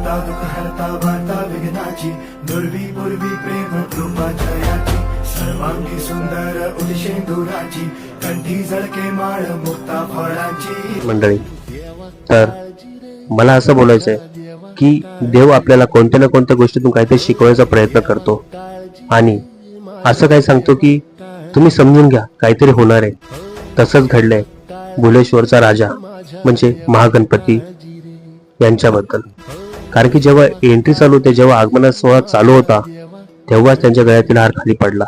हरता दुःख हरता वार्ता विघ्नाची, दुर्वी पूर्वी प्रेम कृपा जयाची, सर्वांगी सुंदर उदिशेंदुराची, कंठी झळके माळ मुक्ता फळाची. मंडळी, तर मला असं बोलायचंय की देव आपल्याला कोणत्या ना कोणत्या गोष्टीतून काहीतरी शिकवायचा प्रयत्न करतो आणि असं काही सांगतो की तुम्ही समजून घ्या, काहीतरी होणार आहे. तसंच घडलंय भुलेश्वरचा राजा म्हणजे महागणपती यांच्याबद्दल. कारण की जेव्हा एंट्री चालू होते, जेव्हा आगमन सोहळा चालू होता, तेव्हाच त्यांच्या गळ्यातील हार खाली पडला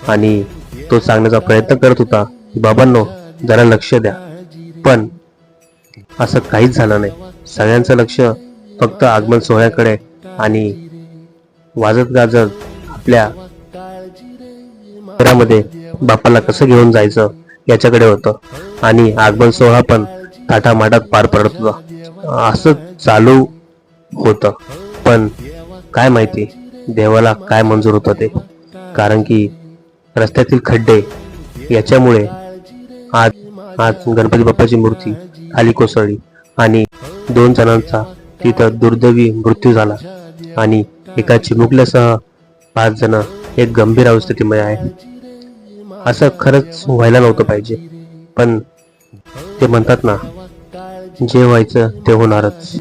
आणि तो सांगण्याचा प्रयत्न करत होता की बाबांनो, जरा लक्ष द्या. पण असं काहीच झालं नाही. सगळ्यांचं लक्ष फक्त आगमन सोहळ्याकडे आणि वाजत गाजत आपल्या घरामध्ये बाप्पाला कसं घेऊन जायचं याच्याकडे होतं आणि आगमन सोहळा पण थाटामाटात पार पडत होता. असं चालू होतं. पण काय माहिती देवाला काय मंजूर होतं ते. कारण की रस्त्यातील खड्डे याच्यामुळे आज गणपती बाप्पाची मूर्ती खाली कोसळली आणि 2 जणांचा तिथं दुर्दैवी मृत्यू झाला आणि एका चिमुकल्यासह 5 जण एक गंभीर अवस्थेमध्ये आहे. असं खरंच व्हायला नव्हतं पाहिजे. पण ते म्हणतात ना, जे व्हायचं ते होणारच.